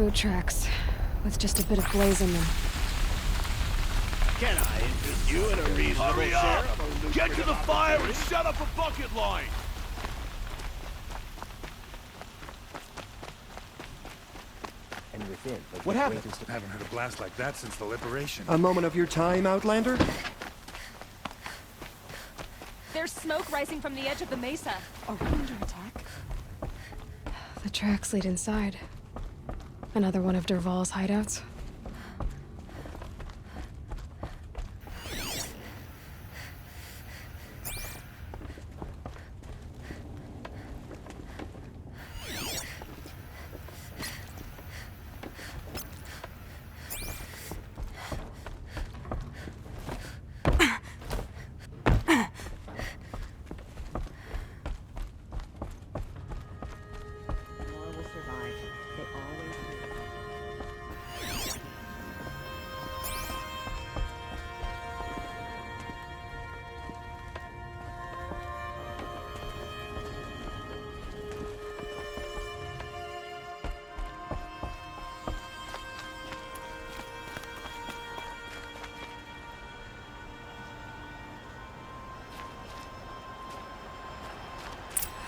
boot tracks, with just a bit of blaze in them. Can I interest you in a reasonable Hurry share up! of a Get to the fire and opportunity? set up a bucket line! And within, What happened? I haven't heard a blast like that since the liberation. A moment of your time, Outlander? There's smoke rising from the edge of the mesa. Are we under attack? The tracks lead inside. Another one of Dervahl's hideouts.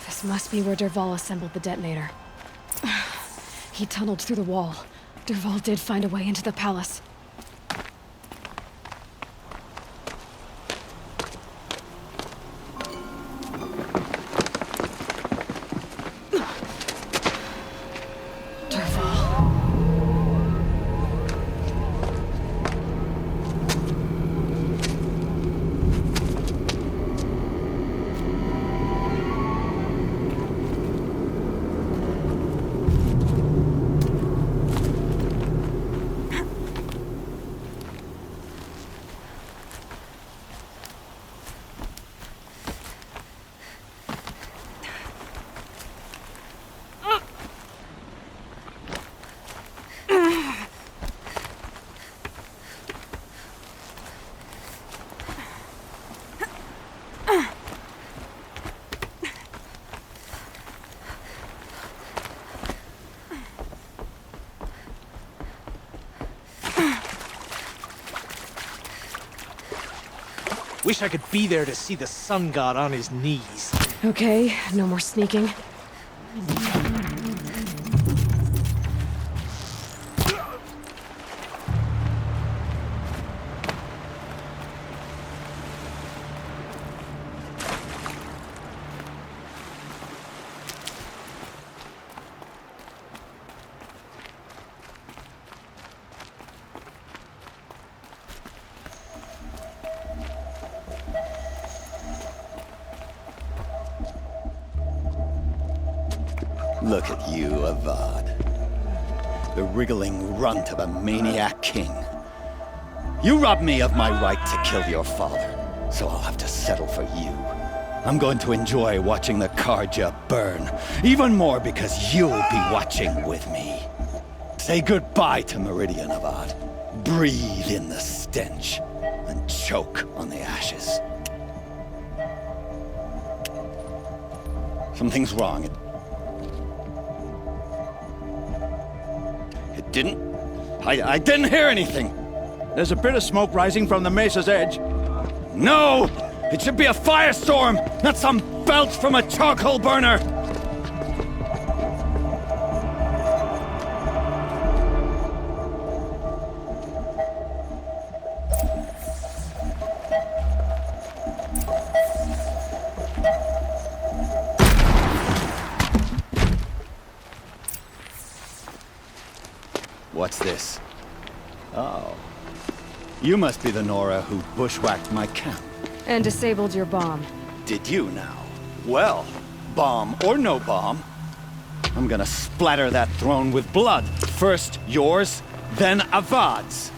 This must be where Dervahl assembled the detonator. He tunneled through the wall. Dervahl did find a way into the palace. Wish I could be there to see the sun god on his knees. Okay, no more sneaking. Look at you, Avad. The wriggling runt of a maniac king. You robbed me of my right to kill your father, so I'll have to settle for you. I'm going to enjoy watching the Carja burn, even more because you'll be watching with me. Say goodbye to Meridian, Avad. Breathe in the stench, and choke on the ashes. Something's wrong. I didn't hear anything. There's a bit of smoke rising from the mesa's edge. No! It should be a firestorm, not some belch from a charcoal burner! What's this? Oh. You must be the Nora who bushwhacked my camp. And disabled your bomb. Did you now? Well, bomb or no bomb, I'm gonna splatter that throne with blood. First yours, then Avad's.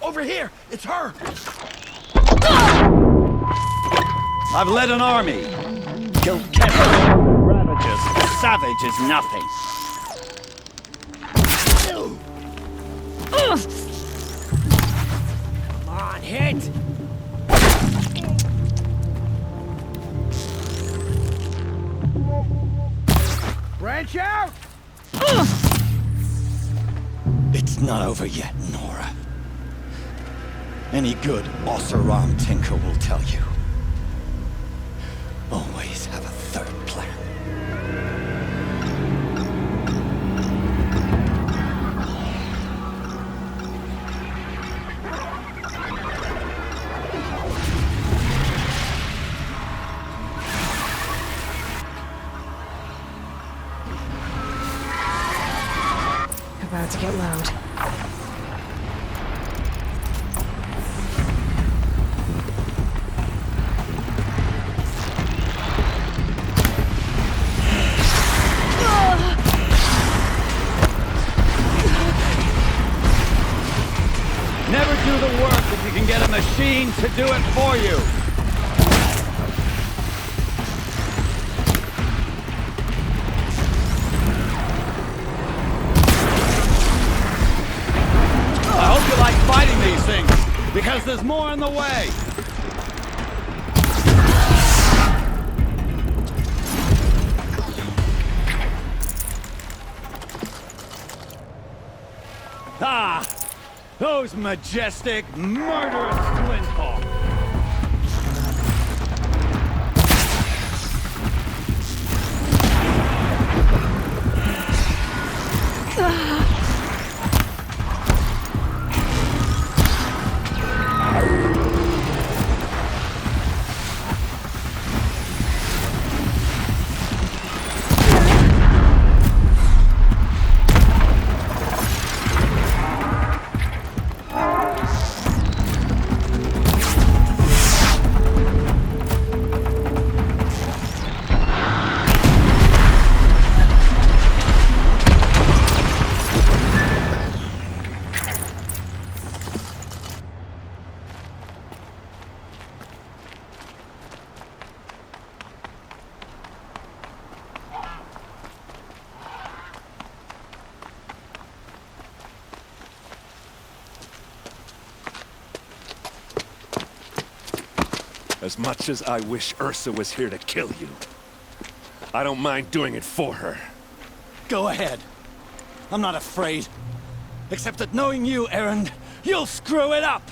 Over here! It's her! I've led an army. Killed Kevin, ravages. Savage is nothing. Come on, hit! Branch out! It's not over yet, Nora. Any good Oseram tinker will tell you. Always have a third plan. About to get loud. Never do the work if you can get a machine to do it for you. I hope you like fighting these things, because there's more in the way. Ah! Those majestic, murderous splinters! As much as I wish Ursa was here to kill you, I don't mind doing it for her. Go ahead. I'm not afraid. Except that knowing you, Erend, you'll screw it up!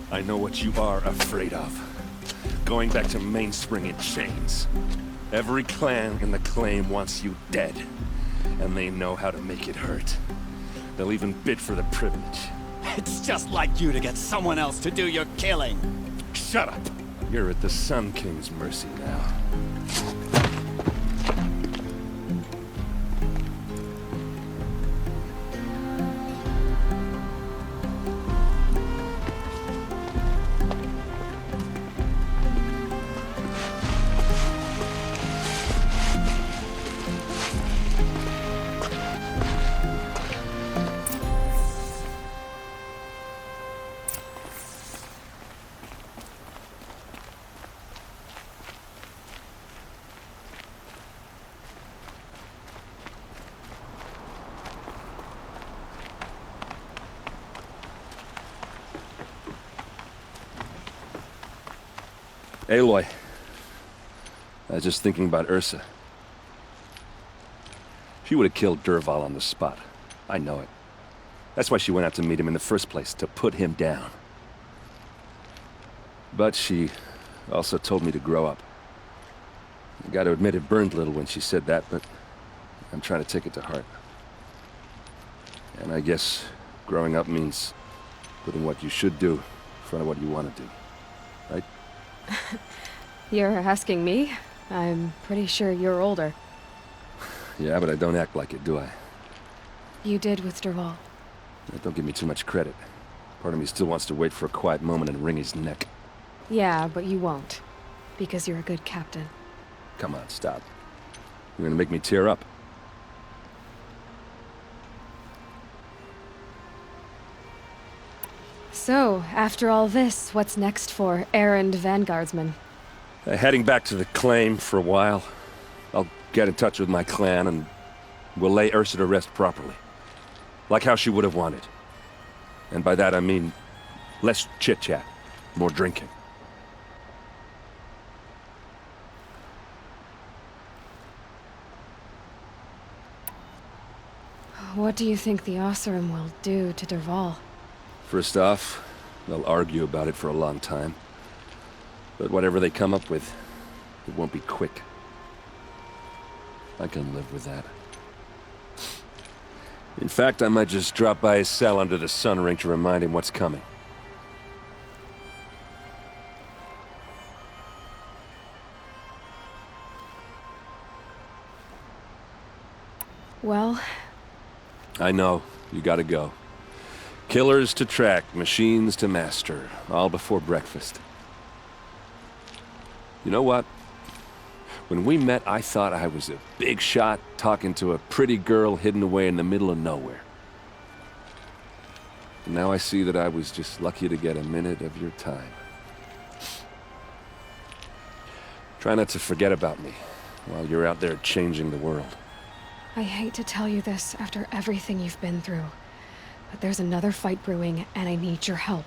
I know what you are afraid of. Going back to Mainspring in chains. Every clan in the claim wants you dead. And they know how to make it hurt. They'll even bid for the privilege. It's just like you to get someone else to do your killing. Shut up! You're at the Sun King's mercy now. Aloy. I was just thinking about Ursa. She would have killed Dervahl on the spot. I know it. That's why she went out to meet him in the first place, to put him down. But she also told me to grow up. I gotta admit it burned a little when she said that, but I'm trying to take it to heart. And I guess growing up means putting what you should do in front of what you want to do. Right? You're asking me? I'm pretty sure you're older. Yeah, but I don't act like it, do I? You did with Dervahl. Don't give me too much credit. Part of me still wants to wait for a quiet moment and wring his neck. Yeah, but you won't. Because you're a good captain. Come on, stop. You're gonna make me tear up. So, after all this, what's next for Erend Vanguardsman? Heading back to the claim for a while. I'll get in touch with my clan and We'll lay Ursa to rest properly. Like how she would have wanted. And by that I mean, less chit-chat, more drinking. What do you think the Oseram will do to Dervahl? First off, they'll argue about it for a long time. But whatever they come up with, it won't be quick. I can live with that. In fact, I might just drop by his cell under the sun ring to remind him what's coming. Well... I know, you gotta go. Killers to track, machines to master, all before breakfast. You know what? When we met, I thought I was a big shot talking to a pretty girl hidden away in the middle of nowhere. And now I see that I was just lucky to get a minute of your time. Try not to forget about me while you're out there changing the world. I hate to tell you this after everything you've been through, but there's another fight brewing, and I need your help.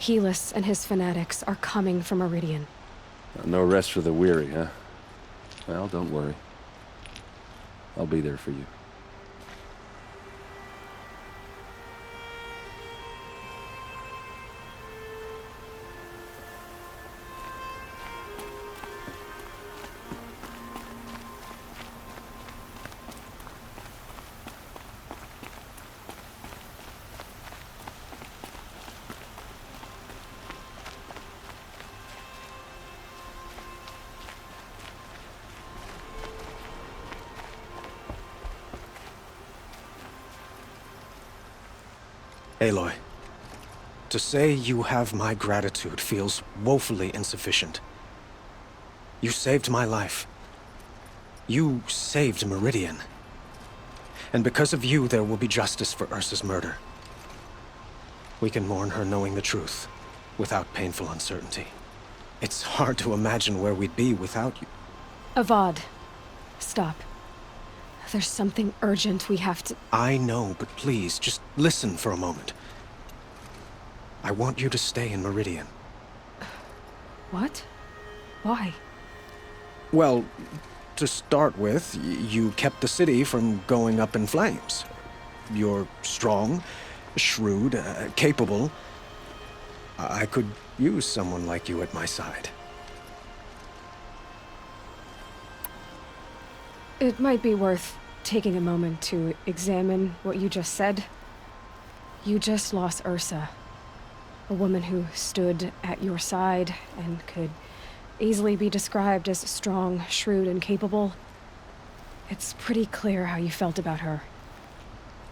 Helis and his fanatics are coming for Meridian. No rest for the weary, huh? Well, don't worry. I'll be there for you. Aloy, to say you have my gratitude feels woefully insufficient. You saved my life. You saved Meridian. And because of you, there will be justice for Ursa's murder. We can mourn her knowing the truth, without painful uncertainty. It's hard to imagine where we'd be without you. Avad, stop. There's something urgent we have to... I know, but please, just listen for a moment. I want you to stay in Meridian. What? Why? Well, to start with, you kept the city from going up in flames. You're strong, shrewd, capable. I could use someone like you at my side. It might be worth taking a moment to examine what you just said. You just lost Ursa, a woman who stood at your side and could easily be described as strong, shrewd, and capable. It's pretty clear how you felt about her.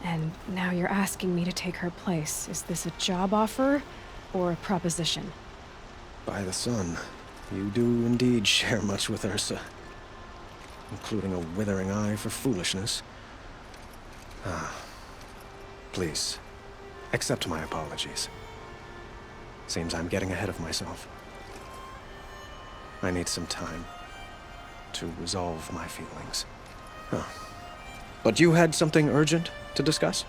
And now you're asking me to take her place. Is this a job offer or a proposition? By the sun, you do indeed share much with Ursa. Including a withering eye for foolishness. Please, accept my apologies. Seems I'm getting ahead of myself. I need some time to resolve my feelings. But you had something urgent to discuss?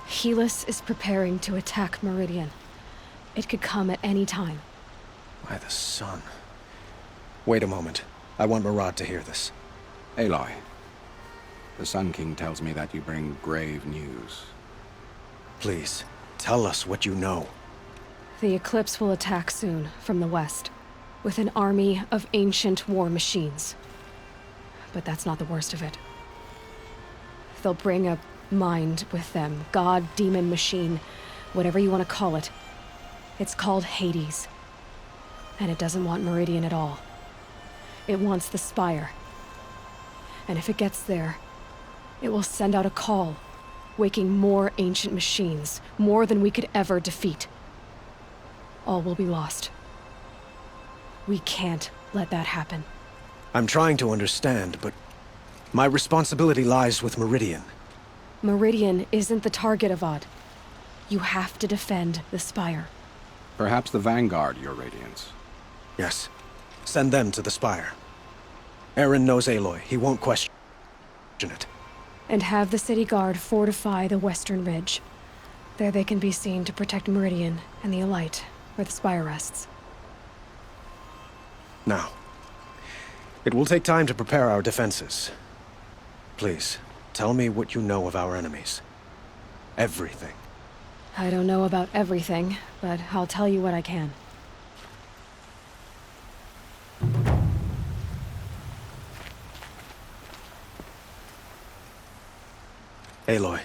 Helis is preparing to attack Meridian. It could come at any time. By the sun. Wait a moment. I want Murad to hear this. Aloy, the Sun King tells me that you bring grave news. Please, tell us what you know. The Eclipse will attack soon, from the west, with an army of ancient war machines. But that's not the worst of it. They'll bring a mind with them, god, demon, machine, whatever you want to call it. It's called Hades. And it doesn't want Meridian at all. It wants the Spire. And if it gets there, it will send out a call, waking more ancient machines, more than we could ever defeat. All will be lost. We can't let that happen. I'm trying to understand, but my responsibility lies with Meridian. Meridian isn't the target, Avad. You have to defend the Spire. Perhaps the Vanguard, Your Radiance. Yes. Send them to the Spire. Aaron knows Aloy. He won't question it. And have the city guard fortify the western ridge. There they can be seen to protect Meridian and the Elite, where the spire rests. Now, it will take time to prepare our defenses. Please, tell me what you know of our enemies. Everything. I don't know about everything, but I'll tell you what I can. Aloy,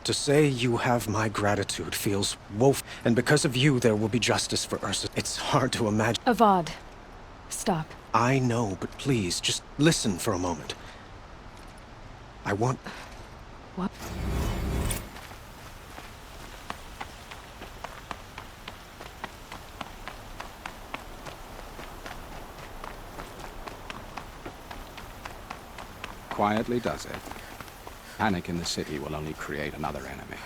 to say you have my gratitude feels woeful, and because of you there will be justice for Ursa. It's hard to imagine. Avad, stop. I know, but please, just listen for a moment. I want... What? Quietly does it. Panic in the city will only create another enemy.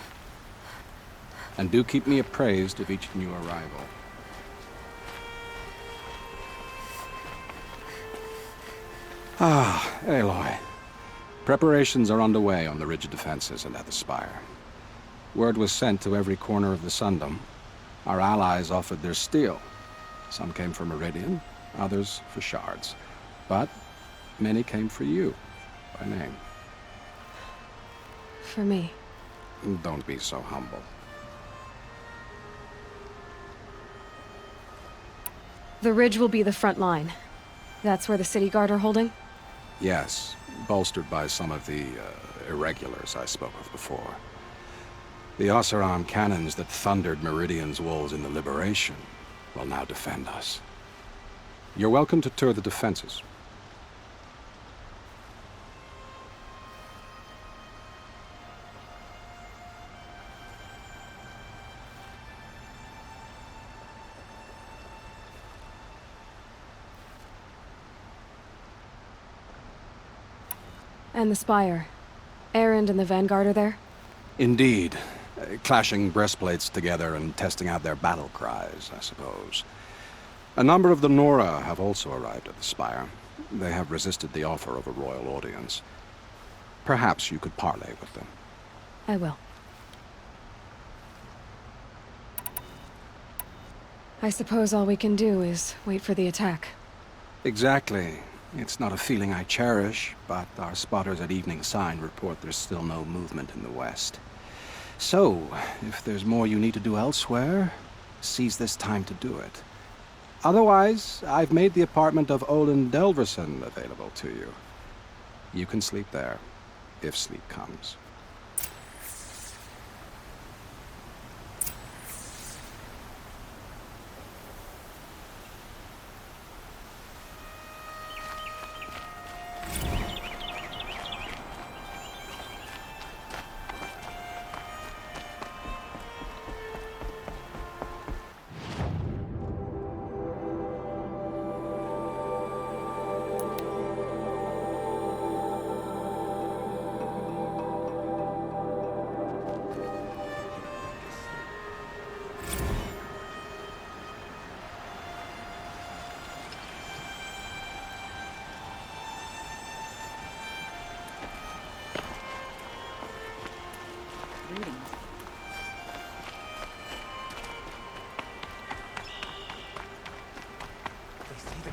And do keep me appraised of each new arrival. Ah, Aloy. Preparations are underway on the ridge defenses and at the spire. Word was sent to every corner of the Sundom. Our allies offered their steel. Some came for Meridian, others for shards. But many came for you, by name. For me. Don't be so humble. The ridge will be the front line. That's where the city guard are holding? Yes, bolstered by some of the irregulars I spoke of before. The Oseram cannons that thundered Meridian's walls in the Liberation will now defend us. You're welcome to tour the defenses. And the spire. Erend and the Vanguard are there? Indeed. Clashing breastplates together and testing out their battle cries, I suppose. A number of the Nora have also arrived at the spire. They have resisted the offer of a royal audience. Perhaps you could parley with them. I will. I suppose all we can do is wait for the attack. Exactly. It's not a feeling I cherish, but our spotters at Evening Sign report there's still no movement in the west. So, if there's more you need to do elsewhere, seize this time to do it. Otherwise, I've made the apartment of Olin Delverson available to you. You can sleep there, if sleep comes.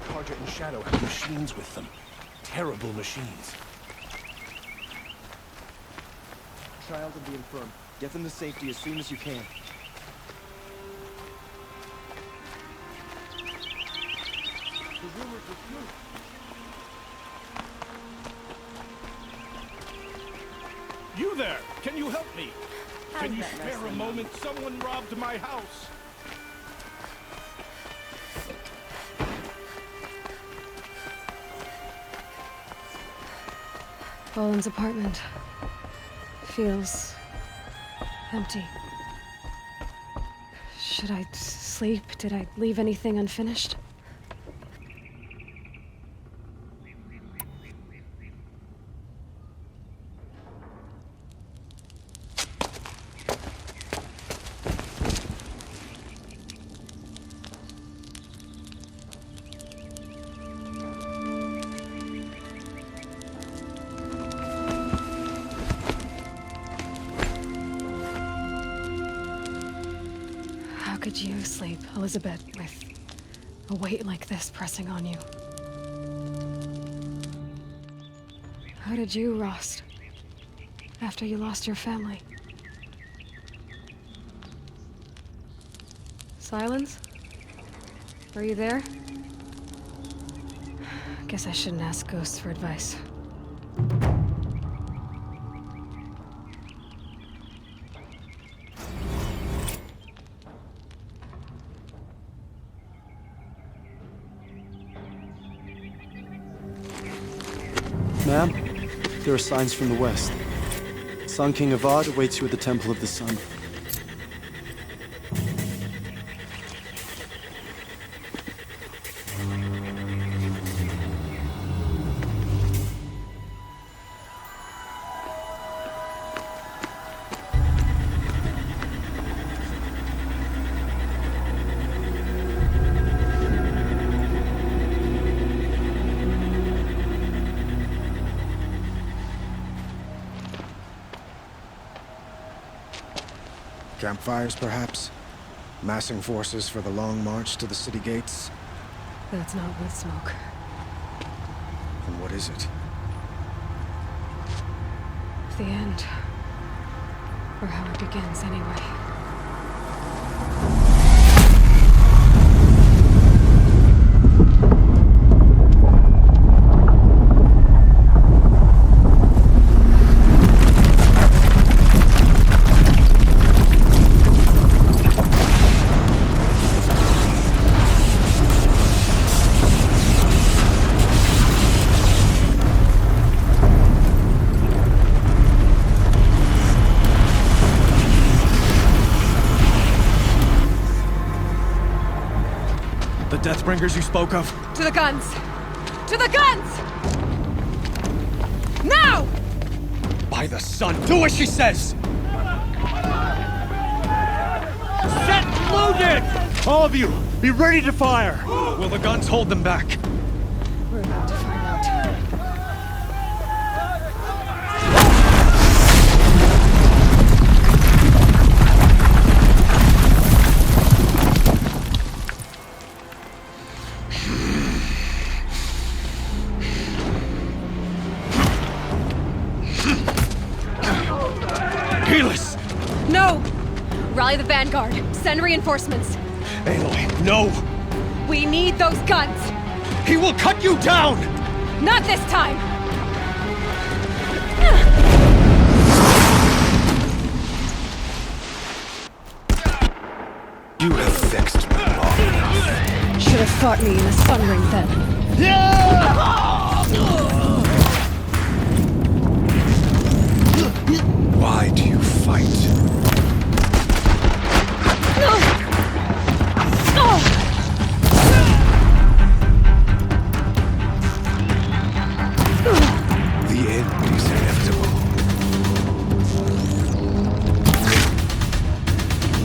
Carja and Shadow have machines with them. Terrible machines. Child of the infirm. Get them to safety as soon as you can. The rumors were true. You there! Can you help me? Can you spare a moment? Someone robbed my house. Olin's apartment feels empty. Should I sleep? Did I leave anything unfinished? could you sleep, Elisabet, with a weight like this pressing on you? How did you, Rost, after you lost your family? Silence? Are you there? Guess I shouldn't ask ghosts for advice. Ma'am, there are signs from the west. Sun King Avad awaits you at the Temple of the Sun. Campfires, perhaps? Massing forces for the long march to the city gates? That's not wood smoke. Then what is it? The end. Or how it begins, anyway. Deathbringers you spoke of? To the guns! To the guns! Now! By the sun, do as she says! Set loaded! All of you, be ready to fire! Will the guns hold them back? We're about to find out. Helis! No! Rally the vanguard. Send reinforcements. Aloy, no! We need those guns! He will cut you down! Not this time! You have vexed me long enough. Should have fought me in a sun ring then. Why do you fight? The end is inevitable.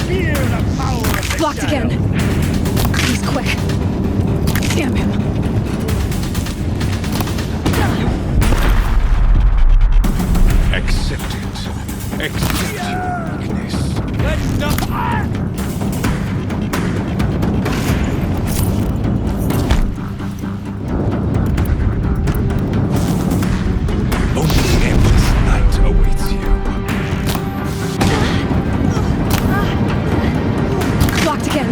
Fear the power of the Blocked shadow. again. He's quick. Damn him. Accept it. Accept your weakness. Let's stop! Only endless night awaits you. Blocked again.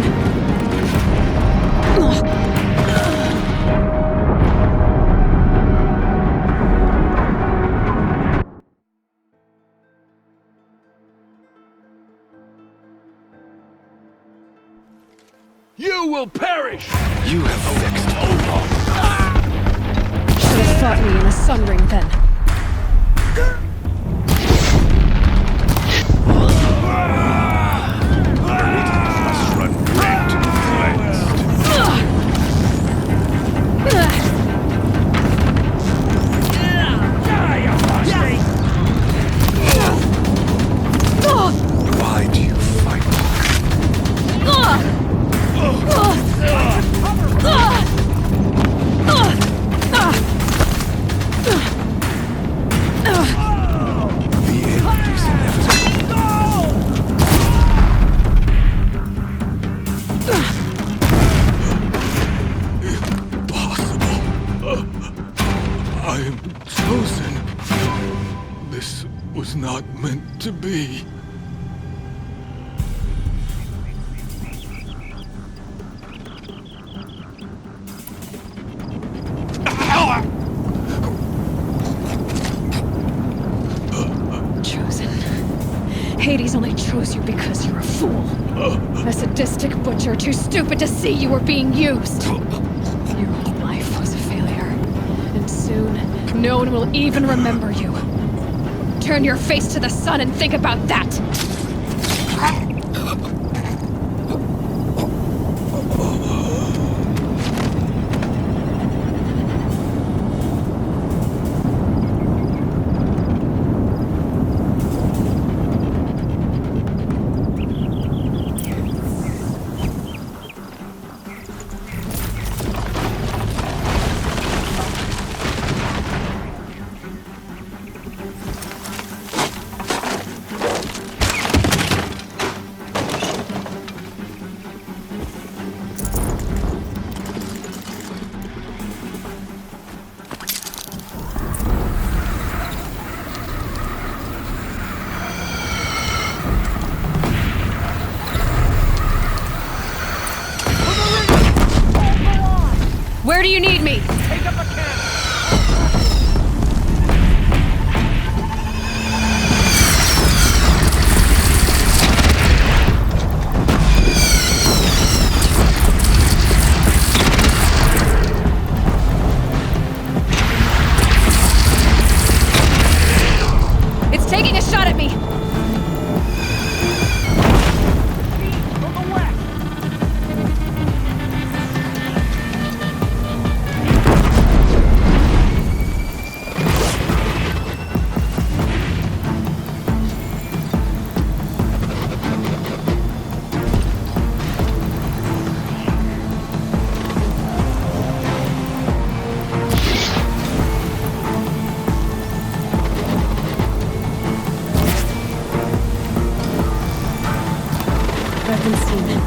You will perish! You have vexed me long. Should have fought me in a sun ring then. Must run red and cleansed. Why do you fight? to be. Chosen. Hades only chose you because you're a fool. A sadistic butcher too stupid to see you were being used. Your whole life was a failure. And soon, no one will even remember you. Turn your face to the sun and think about that! Where do you need me? Take up a cannon! It's taking a shot at me! From the west! I've been seen.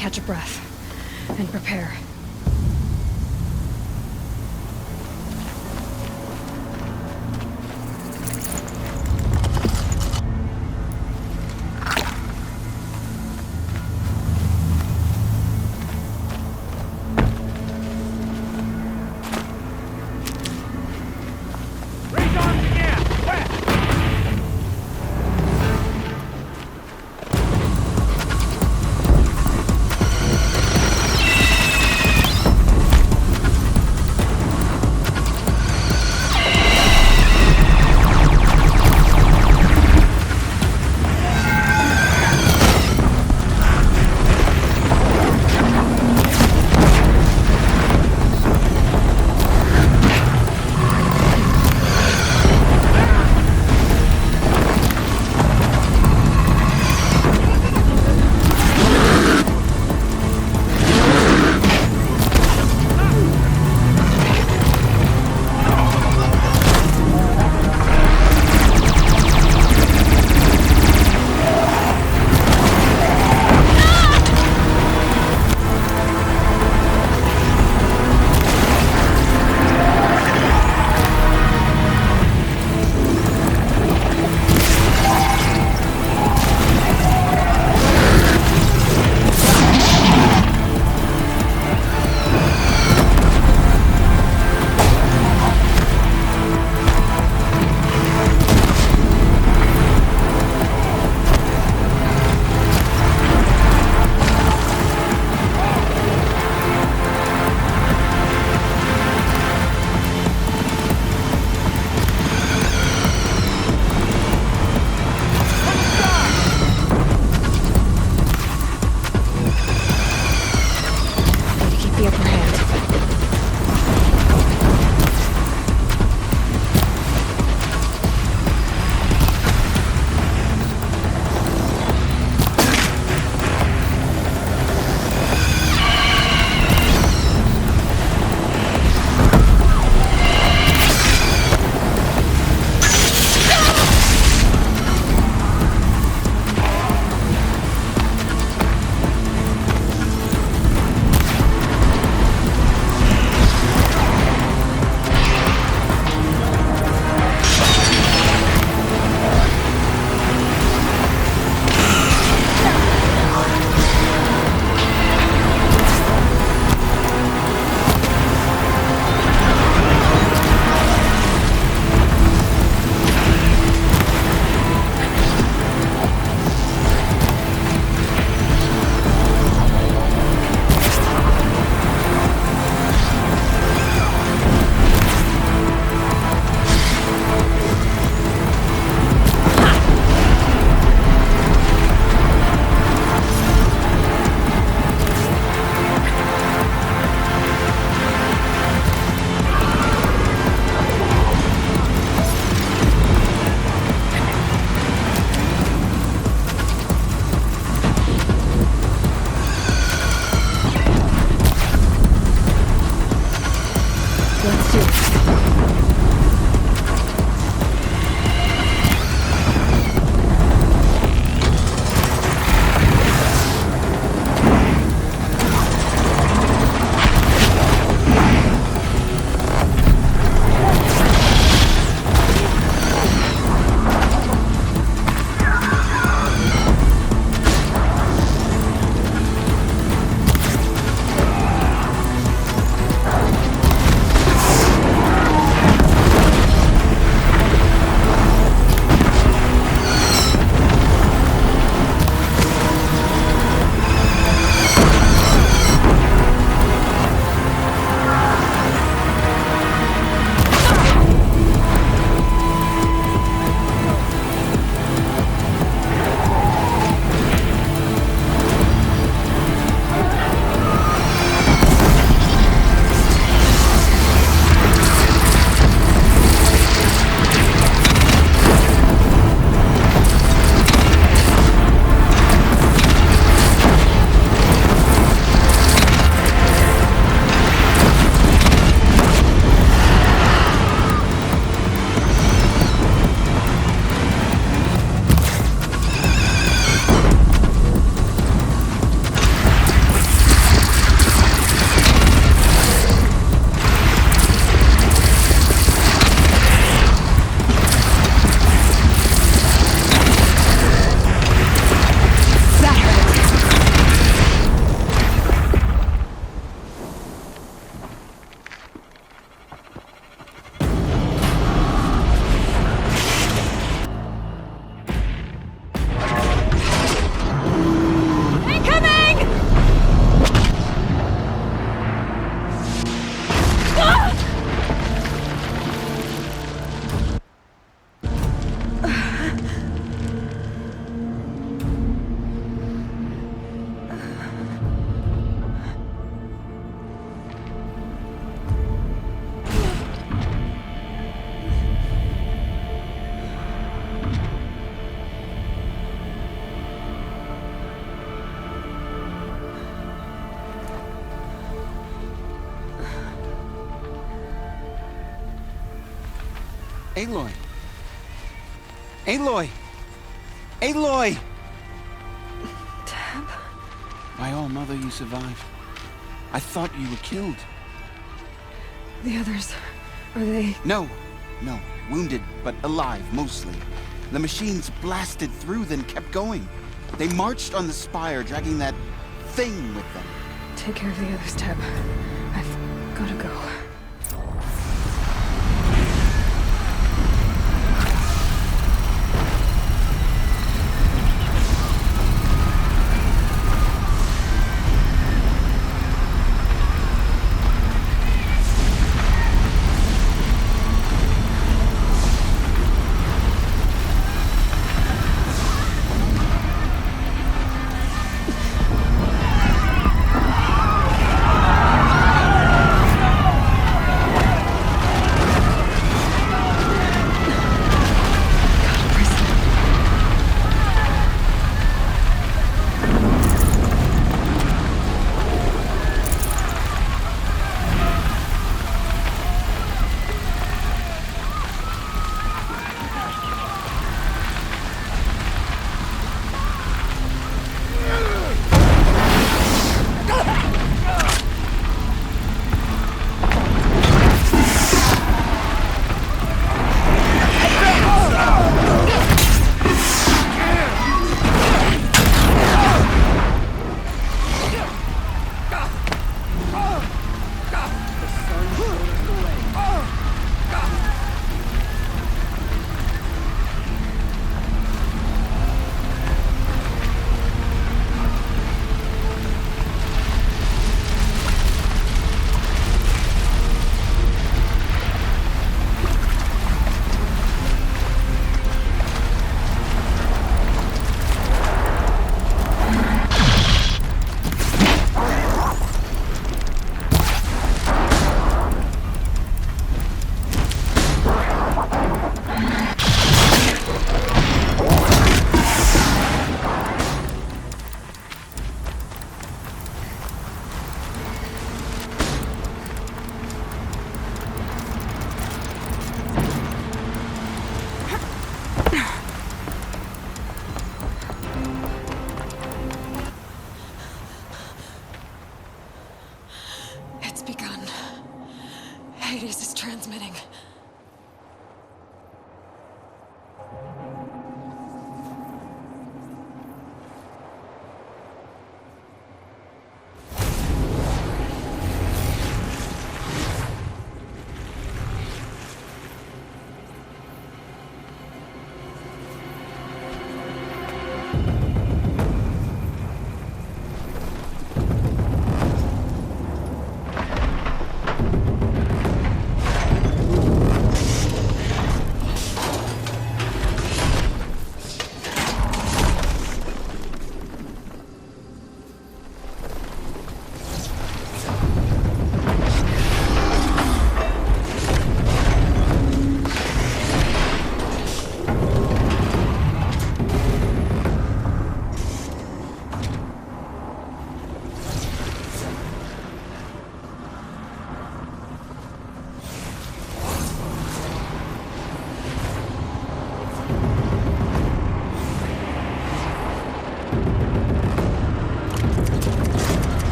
catch a breath and prepare. Aloy! Aloy! Aloy! Tab? My all-mother, you survived. I thought you were killed. The others, are they... No. Wounded, but alive, mostly. The machines blasted through, then kept going. They marched on the spire, dragging that thing with them. Take care of the others, Tab. I've gotta go. Hades is transmitting.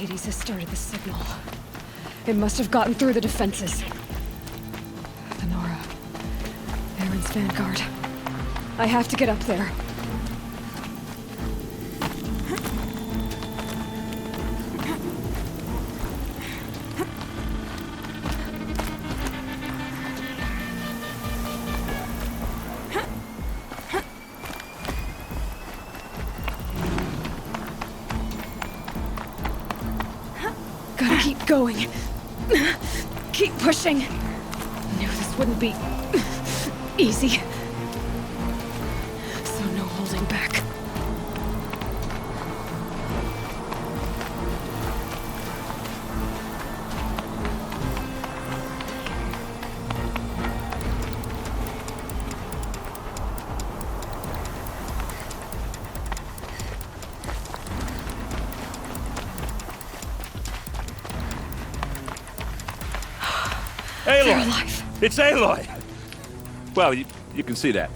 Hades has started the signal. It must have gotten through the defenses. The Nora. Aaron's vanguard. I have to get up there. Going. Keep pushing. Knew this wouldn't be easy. So no holding back. They're Aloy! alive. It's Aloy! Well, you can see that.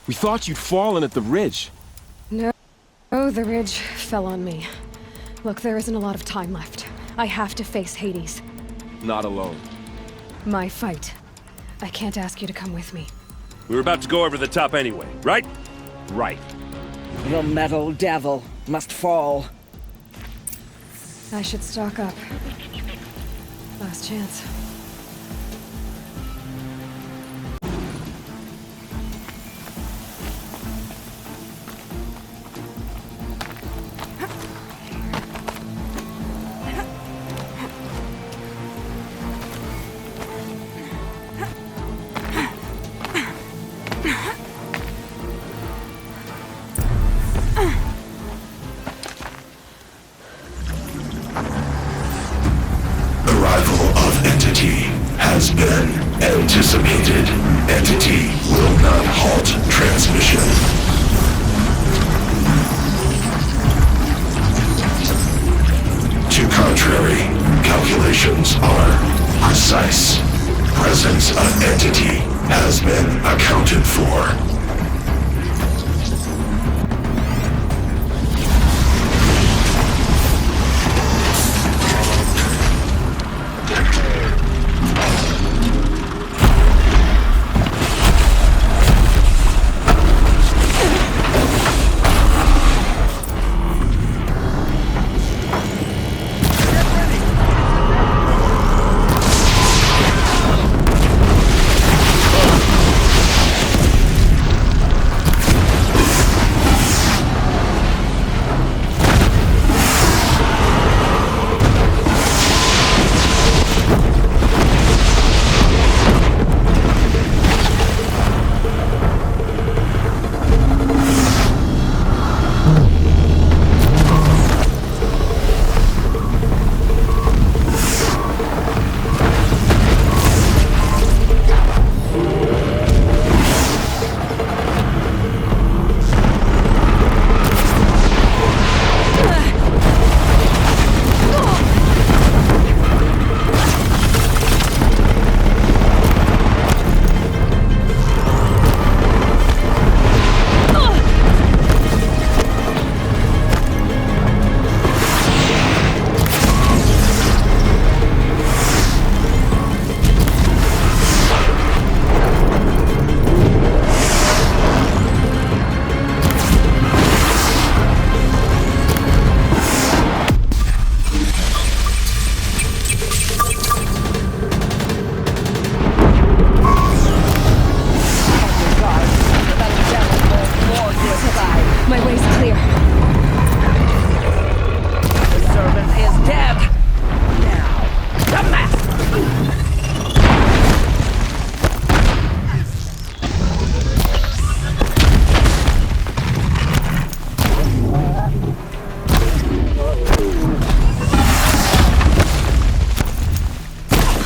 We thought you'd fallen at the ridge. No, the ridge fell on me. Look, there isn't a lot of time left. I have to face Hades. Not alone. My fight. I can't ask you to come with me. We were about to go over the top anyway, right? Right. The metal devil must fall. I should stock up. Last chance. Has been anticipated. Entity will not halt transmission. To contrary, calculations are precise. Presence of entity has been accounted for.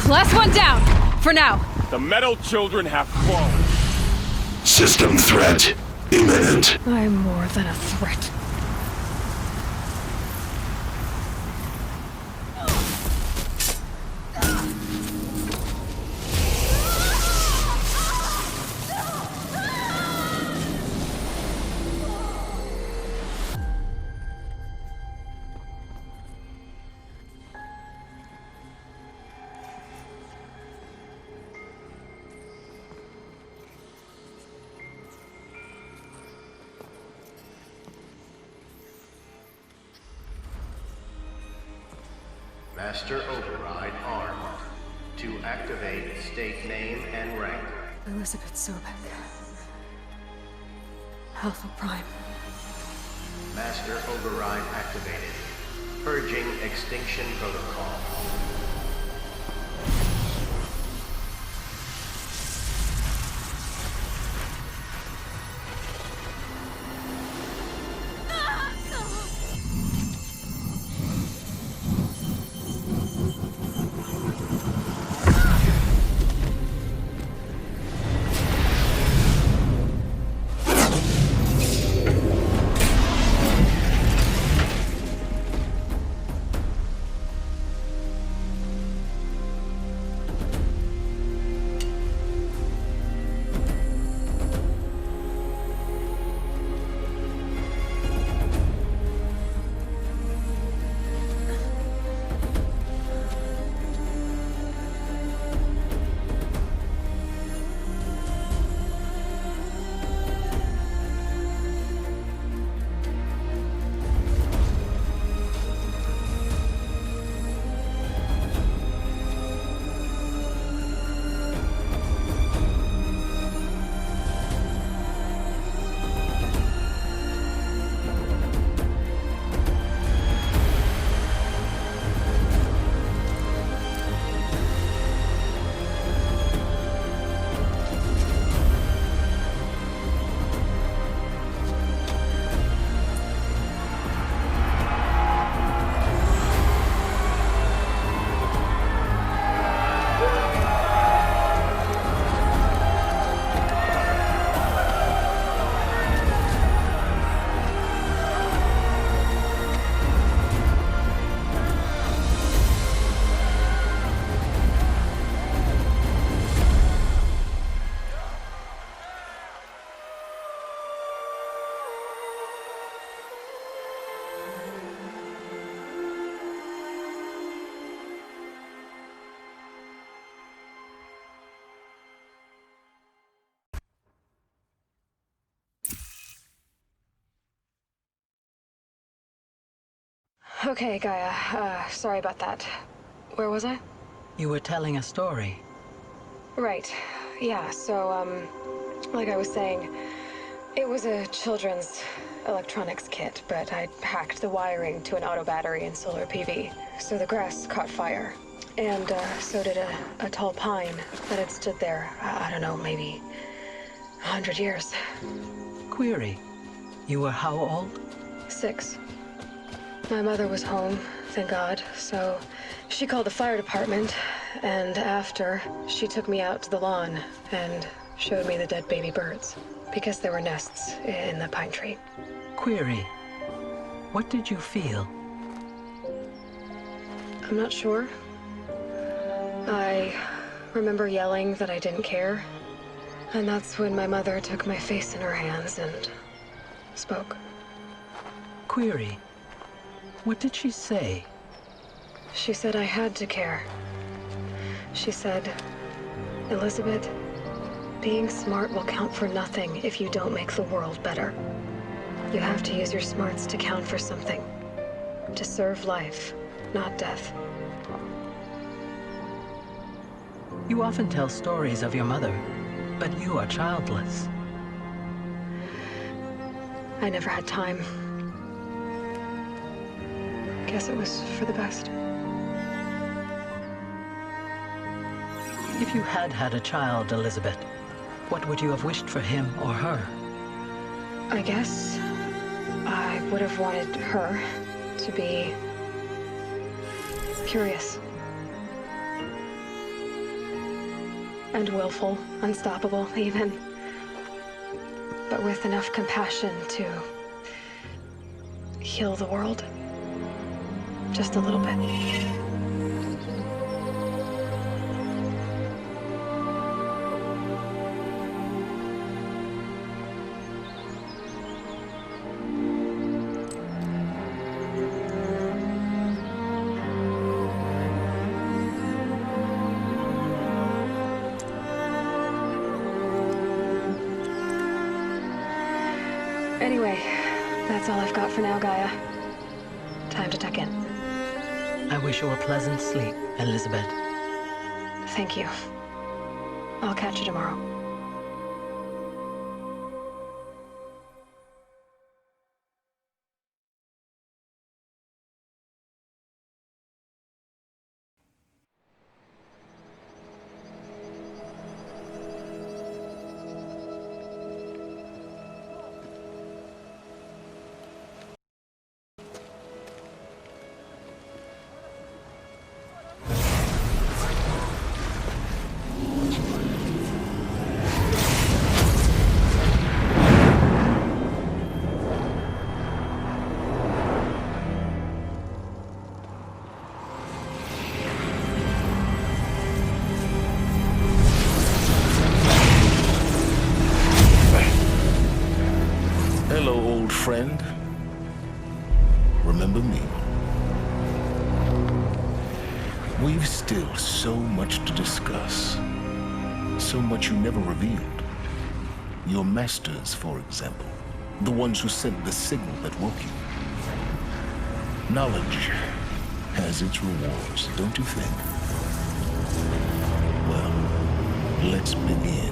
Last one down, for now. The metal children have fallen. System threat imminent. I'm more than a threat. Master Override armed. To activate, state name and rank. Elisabet Sobeck. Alpha Prime. Master Override activated. Purging extinction protocol. Okay, Gaia. Sorry about that. Where was I? You were telling a story. Right. Yeah, so, like I was saying, it was a children's electronics kit, but I'd hacked the wiring to an auto battery and solar PV. So the grass caught fire. And, so did a tall pine that had stood there, I don't know, maybe 100 years. Query. You were how old? 6. My mother was home, thank God, so she called the fire department, and after, she took me out to the lawn and showed me the dead baby birds, because there were nests in the pine tree. Query. What did you feel? I'm not sure. I remember yelling that I didn't care, and that's when my mother took my face in her hands and spoke. Query. What did she say? She said I had to care. She said, Elisabet, being smart will count for nothing if you don't make the world better. You have to use your smarts to count for something. To serve life, not death. You often tell stories of your mother, but you are childless. I never had time. Guess it was for the best. If you had had a child, Elisabet, what would you have wished for him or her? I guess I would have wanted her to be curious. And willful, unstoppable, even. But with enough compassion to heal the world. Just a little bit. Anyway, that's all I've got for now, Gaia. Time to tuck in. I wish you a pleasant sleep, Elisabet. Thank you. I'll catch you tomorrow. Friend, remember me? We've still so much to discuss. So much you never revealed. Your masters, for example. The ones who sent the signal that woke you. Knowledge has its rewards, don't you think? Well, let's begin.